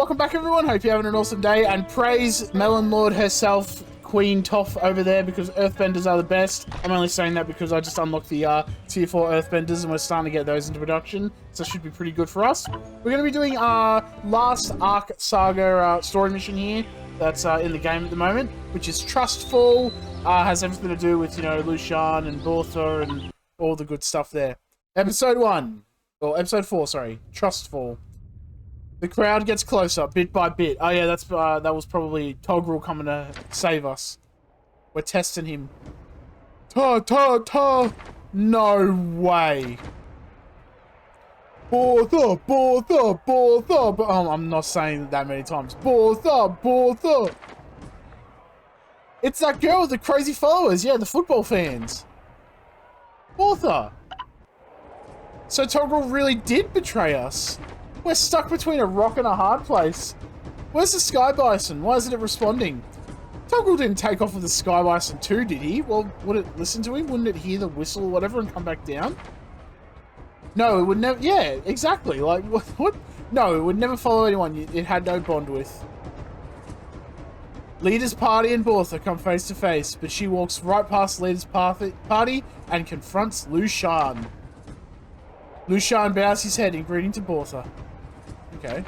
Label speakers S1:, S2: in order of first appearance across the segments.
S1: welcome back everyone, hope you're having an awesome day, and praise Melon Lord herself, Queen Toph over there, because Earthbenders are the best. I'm only saying that because I just unlocked the tier 4 Earthbenders and we're starting to get those into production, so it should be pretty good for us. We're going to be doing our last Arc Saga story mission here, that's in the game at the moment, which is Trustful, has everything to do with, you know, Lucian and Bortha and all the good stuff there. Episode 4, sorry, Trustful. The crowd gets closer, bit by bit. Oh yeah, that was probably Togrul coming to save us. We're testing him. Ta! No way. Bortha! Oh, I'm not saying that many times. Bortha! It's that girl with the crazy followers. Yeah, the football fans. Bortha. So Togrul really did betray us. We're stuck between a rock and a hard place. Where's the Sky Bison? Why isn't it responding? Togrul didn't take off with the Sky Bison too, did he? Well, would it listen to him? Wouldn't it hear the whistle or whatever and come back down? No, it would never... Yeah, exactly. Like, what? No, it would never follow anyone it had no bond with. Leader's party and Bortha come face to face, but she walks right past Leader's party and confronts Lucian. Lucian bows his head in greeting to Bortha. Okay.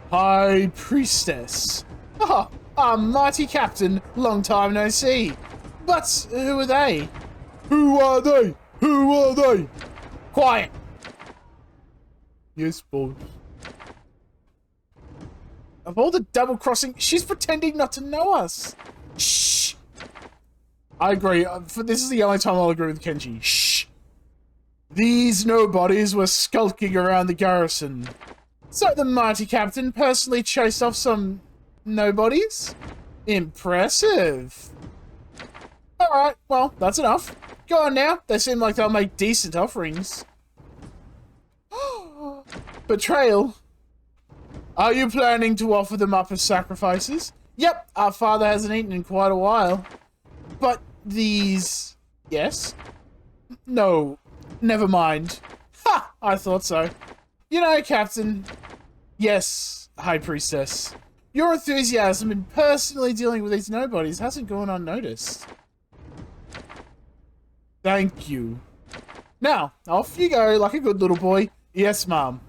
S1: High Priestess. Ah, our mighty captain, long time no see. But who are they? Who are they? Who are they? Quiet. Yes, boss. Of all the double crossing, she's pretending not to know us. Shh. I agree. This is the only time I'll agree with Kenji. Shh. These nobodies were skulking around the garrison. So the mighty captain personally chased off some nobodies? Impressive. Alright, well, that's enough. Go on now. They seem like they'll make decent offerings. Betrayal. Are you planning to offer them up as sacrifices? Yep, our father hasn't eaten in quite a while. But these... Yes? No. Never mind. Ha! I thought so. You know, Captain. Yes, High Priestess. Your enthusiasm in personally dealing with these nobodies hasn't gone unnoticed. Thank you. Now, off you go like a good little boy. Yes, Mom.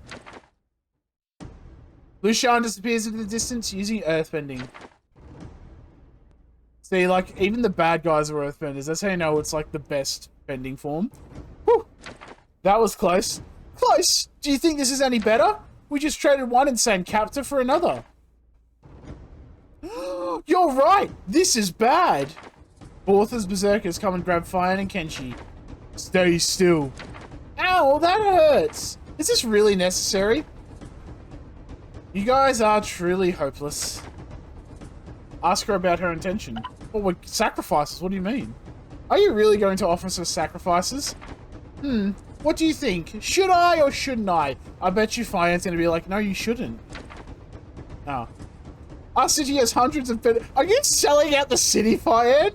S1: Lucian disappears into the distance using earthbending. See, like, even the bad guys are earthbenders. That's how you know it's, like, the best bending form. Whew. That was close. Close? Do you think this is any better? We just traded one insane captor for another. You're right! This is bad! Bortha's berserkers come and grab Fire and Kenshi. Stay still. Ow, that hurts! Is this really necessary? You guys are truly hopeless. Ask her about her intention. Oh, what sacrifices? What do you mean? Are you really going to offer us sacrifices? What do you think? Should I or shouldn't I? I bet you Fire's going to be like, no, you shouldn't. Oh. Our city has hundreds of... Are you selling out the city, Fire?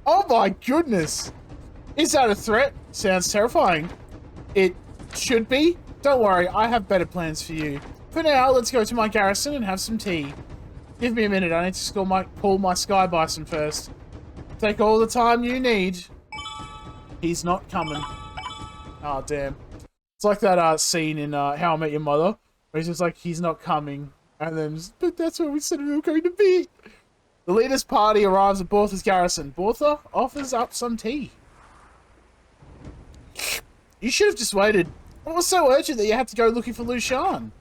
S1: Oh my goodness. Is that a threat? Sounds terrifying. It should be. Don't worry, I have better plans for you. For now, let's go to my garrison and have some tea. Give me a minute, I need to call my Sky Bison first. Take all the time you need. He's not coming. Oh, damn. It's like that scene in How I Met Your Mother, where he's just like, he's not coming. And then, but that's where we said we were going to be. The leader's party arrives at Bortha's garrison. Bortha offers up some tea. You should have just waited. It was so urgent that you had to go looking for Lucian.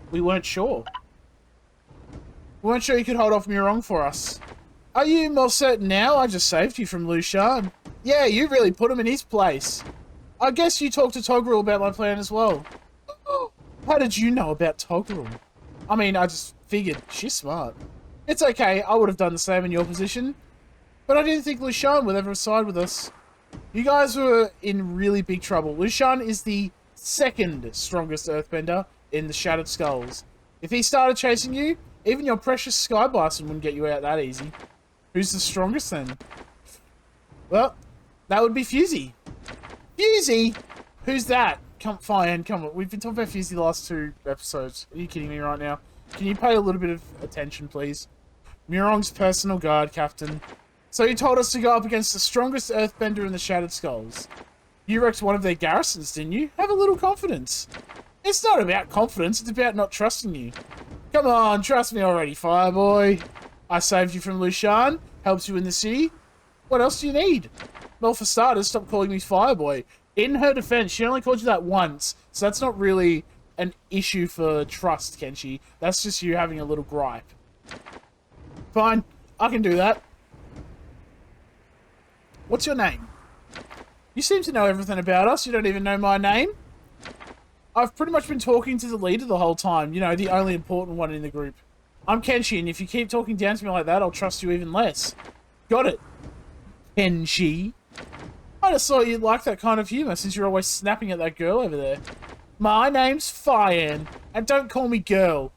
S1: We weren't sure. We weren't sure you could hold off Murong for us. Are you more certain now? I just saved you from Lucian. Yeah, you really put him in his place. I guess you talked to Togrul about my plan as well. How did you know about Togrul? I mean, I just figured. She's smart. It's okay, I would have done the same in your position. But I didn't think Lucian would ever side with us. You guys were in really big trouble. Lucian is the second strongest earthbender in the Shattered Skulls. If he started chasing you, even your precious Sky Bison wouldn't get you out that easy. Who's the strongest then? Well, that would be Fusey. Fusey? Who's that? Fine, come on. We've been talking about Fizzy the last 2 episodes. Are you kidding me right now? Can you pay a little bit of attention, please? Murong's personal guard, Captain. So you told us to go up against the strongest earthbender in the Shattered Skulls. You wrecked one of their garrisons, didn't you? Have a little confidence. It's not about confidence, it's about not trusting you. Come on, trust me already, Fireboy. I saved you from Lushan, helped you in the city. What else do you need? Well, for starters, stop calling me Fireboy. In her defense, she only called you that once, so that's not really an issue for trust, Kenshi. That's just you having a little gripe. Fine, I can do that. What's your name? You seem to know everything about us. You don't even know my name. I've pretty much been talking to the leader the whole time. You know, the only important one in the group. I'm Kenshi, and if you keep talking down to me like that, I'll trust you even less. Got it. Kenshi. I just thought you'd like that kind of humour since you're always snapping at that girl over there. My name's Fyan, and don't call me girl.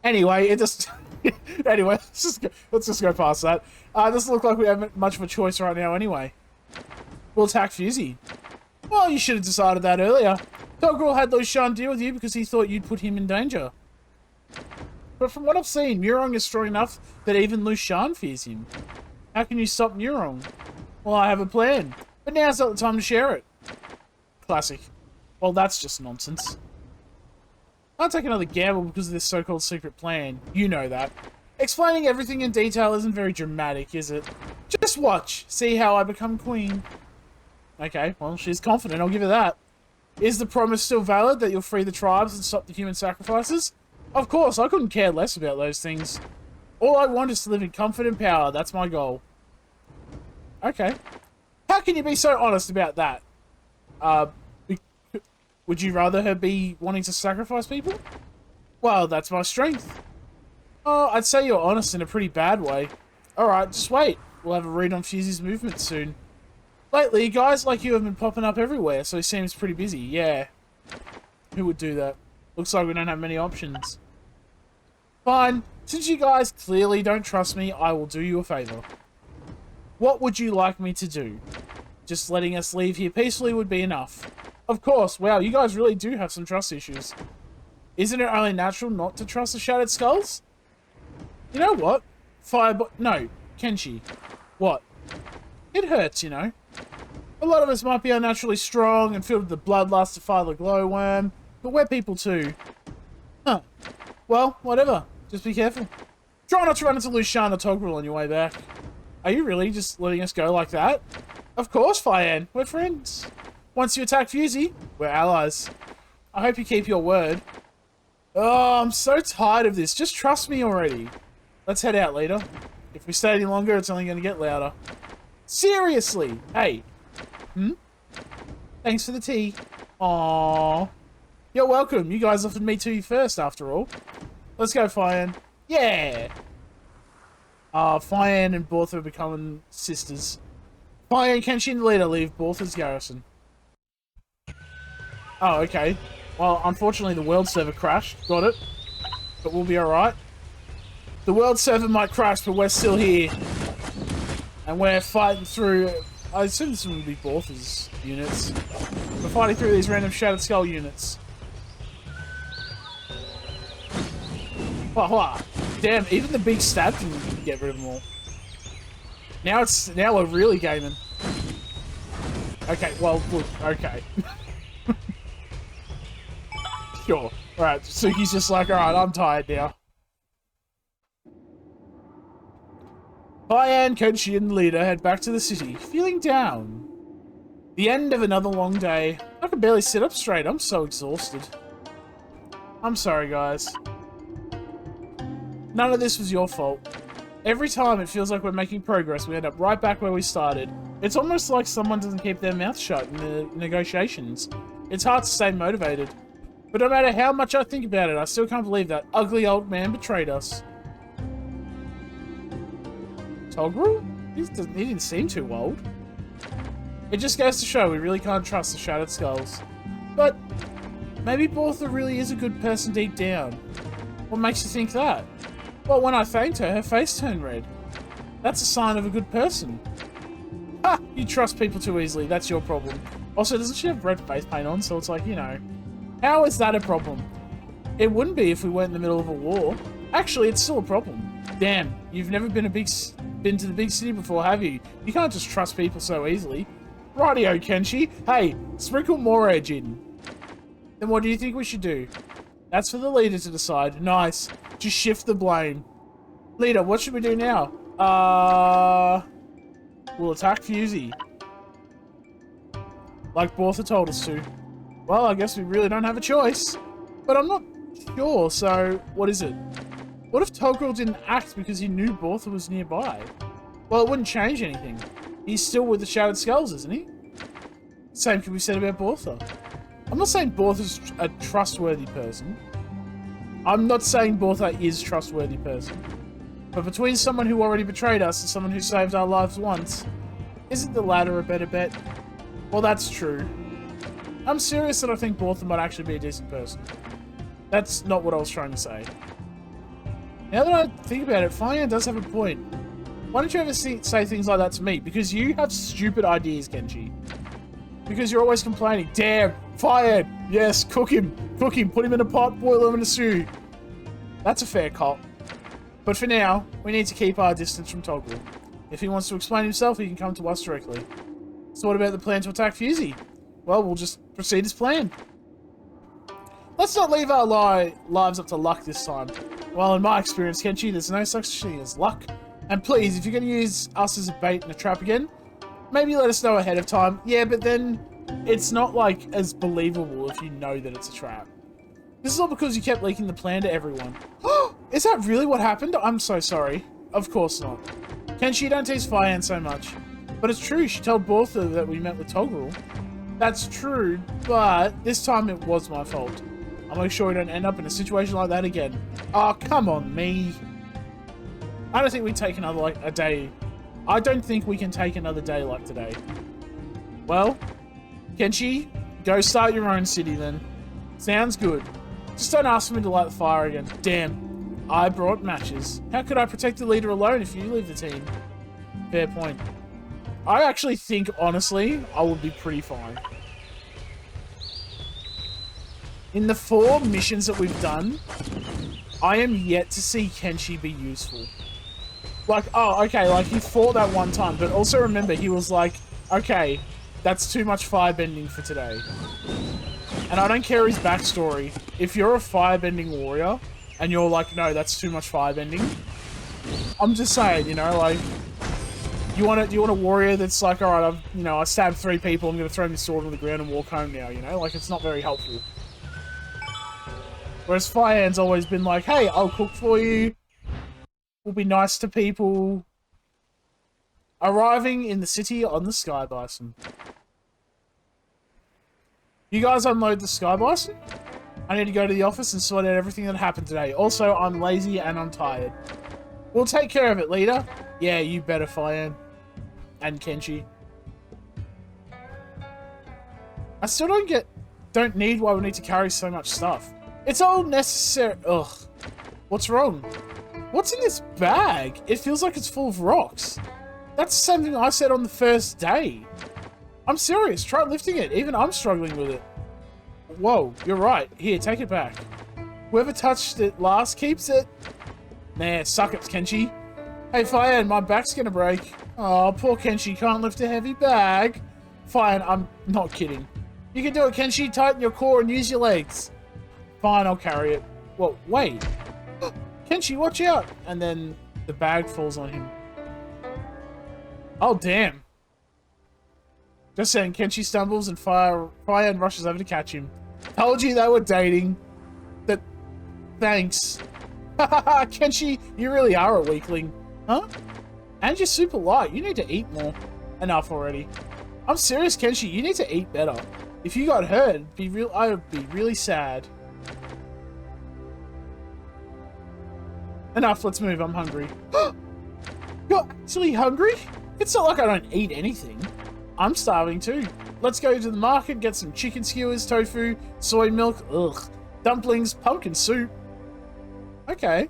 S1: Anyway, it just... anyway, let's just go past that. Doesn't look like we have much of a choice right now anyway. We'll attack Fizzy. Well, you should have decided that earlier. Togrul had Lushan deal with you because he thought you'd put him in danger. But from what I've seen, Murong is strong enough that even Lushan fears him. How can you stop Murong? Well, I have a plan, but now's not the time to share it. Classic. Well, that's just nonsense. I'll take another gamble because of this so-called secret plan. You know that. Explaining everything in detail isn't very dramatic, is it? Just watch. See how I become queen. Okay, well, she's confident. I'll give her that. Is the promise still valid that you'll free the tribes and stop the human sacrifices? Of course, I couldn't care less about those things. All I want is to live in comfort and power. That's my goal. Okay. How can you be so honest about that? Would you rather her be wanting to sacrifice people? Well, that's my strength. Oh, I'd say you're honest in a pretty bad way. Alright, just wait. We'll have a read on Fuzzy's movements soon. Lately, guys like you have been popping up everywhere, so he seems pretty busy. Yeah. Who would do that? Looks like we don't have many options. Fine. Since you guys clearly don't trust me, I will do you a favour. What would you like me to do? Just letting us leave here peacefully would be enough. Of course. Wow, you guys really do have some trust issues. Isn't it only natural not to trust the Shattered Skulls? You know what? No, Kenshi. What? It hurts, you know. A lot of us might be unnaturally strong and filled with the bloodlust to fight the glowworm, but we're people too. Huh. Well, whatever. Just be careful. Try not to run into Lushan or Togrul on your way back. Are you really just letting us go like that? Of course, Fyan. We're friends. Once you attack Fuzzy, we're allies. I hope you keep your word. Oh, I'm so tired of this. Just trust me already. Let's head out, leader. If we stay any longer, it's only going to get louder. Seriously! Hey. Thanks for the tea. Aww. You're welcome. You guys offered me tea first, after all. Let's go, Fyan. Yeah! Fyan and Bortha are becoming sisters. Fyan, Kenshi and the leader leave Bortha's garrison. Oh, okay. Well, unfortunately, the world server crashed. Got it. But we'll be alright. The world server might crash, but we're still here. And we're fighting through... I assume this would be Bortha's units. We're fighting through these random Shattered Skull units. Wah, wah. Damn, even the big stab can get rid of them all. Now we're really gaming. Okay, well, look, okay. Sure. Alright, Suki's just like, alright, I'm tired now. Fyan, Kenshi, and the leader head back to the city, feeling down. The end of another long day. I can barely sit up straight, I'm so exhausted. I'm sorry, guys. None of this was your fault. Every time it feels like we're making progress, we end up right back where we started. It's almost like someone doesn't keep their mouth shut in the negotiations. It's hard to stay motivated. But no matter how much I think about it, I still can't believe that ugly old man betrayed us. Togrul? He didn't seem too old. It just goes to show we really can't trust the Shattered Skulls. But maybe Bortha really is a good person deep down. What makes you think that? Well, when I thanked her, her face turned red. That's a sign of a good person. Ha! You trust people too easily. That's your problem. Also, doesn't she have red face paint on? So it's like, you know. How is that a problem? It wouldn't be if we weren't in the middle of a war. Actually, it's still a problem. Damn, you've never been to the big city before, have you? You can't just trust people so easily. Rightio, Kenshi. Hey, sprinkle more edge in. Then what do you think we should do? That's for the leader to decide. Nice. Just shift the blame. Leader, what should we do now? We'll attack Fusey. Like Bortha told us to. Well, I guess we really don't have a choice. But I'm not sure, so what is it? What if Toggle didn't act because he knew Bortha was nearby? Well, it wouldn't change anything. He's still with the Shattered Skulls, isn't he? Same can be said about Bortha. I'm not saying Bortha's a trustworthy person. I'm not saying Bortha is a trustworthy person. But between someone who already betrayed us and someone who saved our lives once, isn't the latter a better bet? Well, that's true. I'm serious that I think Bortha might actually be a decent person. That's not what I was trying to say. Now that I think about it, Fire does have a point. Why don't you ever say things like that to me? Because you have stupid ideas, Kenji. Because you're always complaining. Damn, Fire! Yes, cook him, put him in a pot, boil him in a stew. That's a fair cop. But for now, we need to keep our distance from Toggle. If he wants to explain himself, he can come to us directly. So what about the plan to attack Fusey? Well, we'll just proceed as planned. Let's not leave our lives up to luck this time. Well, in my experience, Kenshi, there's no such thing as luck. And please, if you're going to use us as a bait and a trap again, maybe let us know ahead of time. Yeah, but then it's not, like, as believable if you know that it's a trap. This is all because you kept leaking the plan to everyone. Is that really what happened? I'm so sorry. Of course not. Kenshi, don't tease Fire so much. But it's true, she told Bortha that we met with Toggle. That's true, but this time it was my fault. I'll make sure we don't end up in a situation like that again. Oh, come on, me. I don't think we take another, like, a day. I don't think we can take another day like today. Well, Kenshi, go start your own city then. Sounds good. Just don't ask me to light the fire again. Damn, I brought matches. How could I protect the leader alone if you leave the team? Fair point. I actually think, honestly, I would be pretty fine. In the 4 missions that we've done, I am yet to see Kenshi be useful. Like, oh, okay, like, he fought that one time, but also remember, he was like, okay, that's too much firebending for today. And I don't care his backstory. If you're a firebending warrior, and you're like, no, that's too much firebending, I'm just saying, you know, like, you want a warrior that's like, alright, I stabbed 3 people, I'm gonna throw my sword on the ground and walk home now, you know? Like, it's not very helpful. Whereas Firehand's always been like, hey, I'll cook for you. We'll be nice to people. Arriving in the city on the Sky Bison. You guys unload the Sky Bison? I need to go to the office and sort out everything that happened today. Also, I'm lazy and I'm tired. We'll take care of it, leader. Yeah, you better, Firehand. And Kenshi. I still don't need why we need to carry so much stuff. It's all necessary. Ugh. What's wrong? What's in this bag? It feels like it's full of rocks. That's something I said on the first day. I'm serious. Try lifting it. Even I'm struggling with it. Whoa, you're right. Here, take it back. Whoever touched it last keeps it. Nah, suck it, Kenshi. Hey, Fire, my back's gonna break. Oh, poor Kenshi can't lift a heavy bag. Fine, I'm not kidding. You can do it, Kenshi. Tighten your core and use your legs. Fine, I'll carry it. Well, wait. Kenshi, watch out! And then the bag falls on him. Oh, damn. Just saying, Kenshi stumbles and Fire rushes over to catch him. Told you they were dating. Thanks. Hahaha, Kenshi, you really are a weakling. Huh? And you're super light. You need to eat more. Enough already. I'm serious, Kenshi. You need to eat better. If you got hurt, I would be really sad. Enough, let's move. I'm hungry. You're actually hungry? It's not like I don't eat anything. I'm starving too. Let's go to the market, get some chicken skewers, tofu, soy milk, dumplings, pumpkin soup. Okay.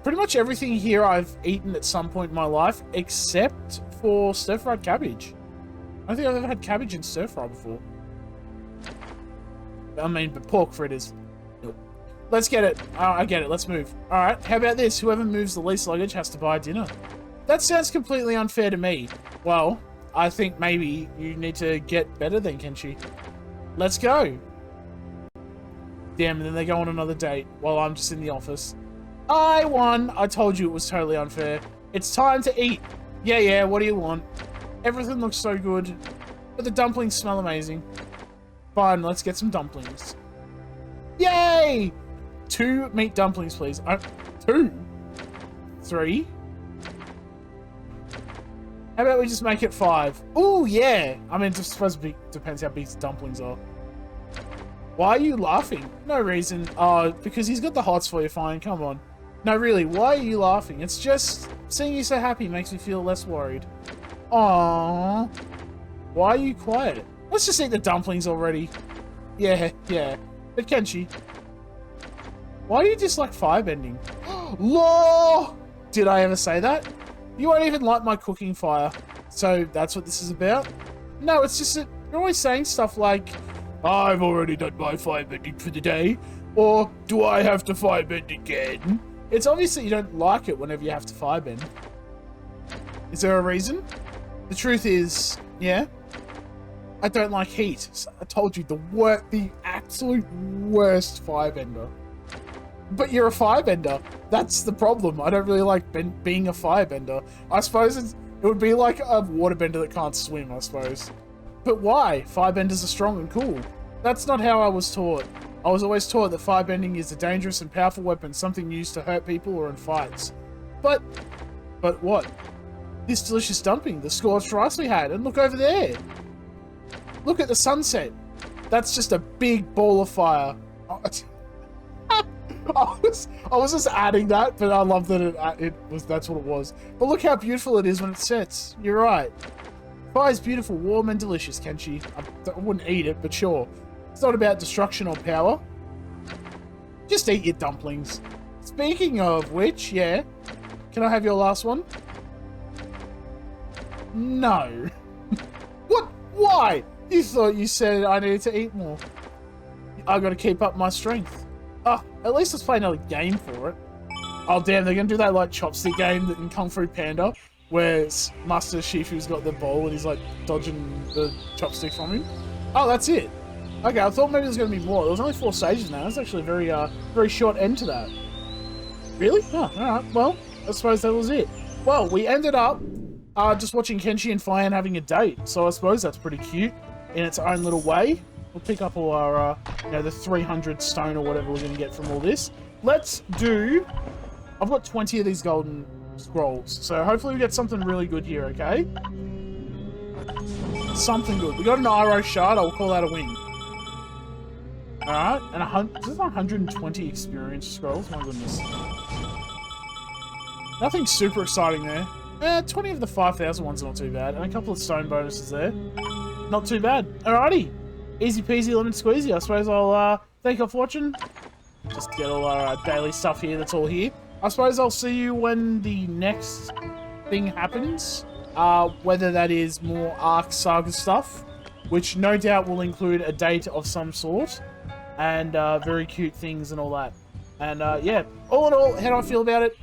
S1: Pretty much everything here I've eaten at some point in my life, except for stir-fried cabbage. I don't think I've ever had cabbage in stir-fry before. I mean, but pork fritters. Nope. Let's get it. I get it. Let's move. All right. How about this? Whoever moves the least luggage has to buy dinner. That sounds completely unfair to me. Well, I think maybe you need to get better then, Kenshi. Let's go. Damn, and then they go on another date while I'm just in the office. I won. I told you it was totally unfair. It's time to eat. Yeah, what do you want? Everything looks so good, but the dumplings smell amazing. Fine, let's get some dumplings. Yay! 2 meat dumplings, please. 2? 3? How about we just make it 5? Ooh, yeah! I mean, just supposed to be, depends how big the dumplings are. Why are you laughing? No reason. Oh, because he's got the hots for you, fine, come on. No, really, why are you laughing? It's just, seeing you so happy makes me feel less worried. Aww. Why are you quiet? Let's just eat the dumplings already. Yeah. But Kenshi, why do you dislike firebending? Law! Did I ever say that? You won't even light my cooking fire. So that's what this is about? No, it's just that you're always saying stuff like, I've already done my firebending for the day. Or, do I have to firebend again? It's obvious that you don't like it whenever you have to firebend. Is there a reason? The truth is, yeah, I don't like heat. I told you, the absolute worst firebender. But you're a firebender. That's the problem. I don't really like being a firebender. I suppose it would be like a waterbender that can't swim, I suppose. But why? Firebenders are strong and cool. That's not how I was taught. I was always taught that firebending is a dangerous and powerful weapon, something used to hurt people or in fights. But what? This delicious dumpling, the scorched rice we had, and look over there. Look at the sunset. That's just a big ball of fire. I was just adding that, but I love that that's what it was. But look how beautiful it is when it sets. You're right. Fire's beautiful, warm and delicious, Kenshi. I wouldn't eat it, but sure. It's not about destruction or power. Just eat your dumplings. Speaking of which, yeah. Can I have your last one? No. What? Why? You thought you said I needed to eat more. I gotta keep up my strength. Oh, at least let's play another game for it. Oh damn, they're gonna do that like chopstick game that in Kung Fu Panda, where Master Shifu's got the bowl and he's like dodging the chopstick from him. Oh, that's it. Okay, I thought maybe there's gonna be more. There was only 4 stages now. That's actually a very short end to that. Really? Oh, alright. Well, I suppose that was it. Well, we ended up just watching Kenshi and Fian having a date, so I suppose that's pretty cute in its own little way. We'll pick up all our, the 300 stone or whatever we're going to get from all this. Let's do... I've got 20 of these golden scrolls, so hopefully we get something really good here, okay? Something good. We got an Iroh shard, I'll call that a win. Alright, and this is 120 experience scrolls, my goodness. Nothing super exciting there. 20 of the 5,000 ones are not too bad, and a couple of stone bonuses there. Not too bad. Alrighty. Easy peasy lemon squeezy. I suppose I'll thank you for watching. Just get all our daily stuff here that's all here. I suppose I'll see you when the next thing happens. Whether that is more Arc Saga stuff, which no doubt will include a date of some sort, and very cute things and all that. And yeah, all in all, how do I feel about it?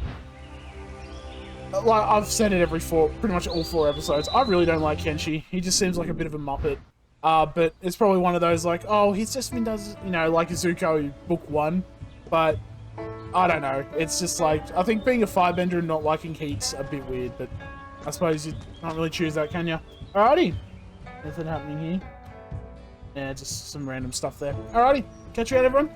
S1: Like I've said it pretty much all 4 episodes. I really don't like Kenshi. He just seems like a bit of a muppet. But it's probably one of those like, oh, he's just been like Izuku book 1. But I don't know. It's just like, I think being a firebender and not liking heat's a bit weird, but I suppose you can't really choose that, can you? Alrighty. Anything happening here? Yeah, just some random stuff there. Alrighty. Catch you out, everyone.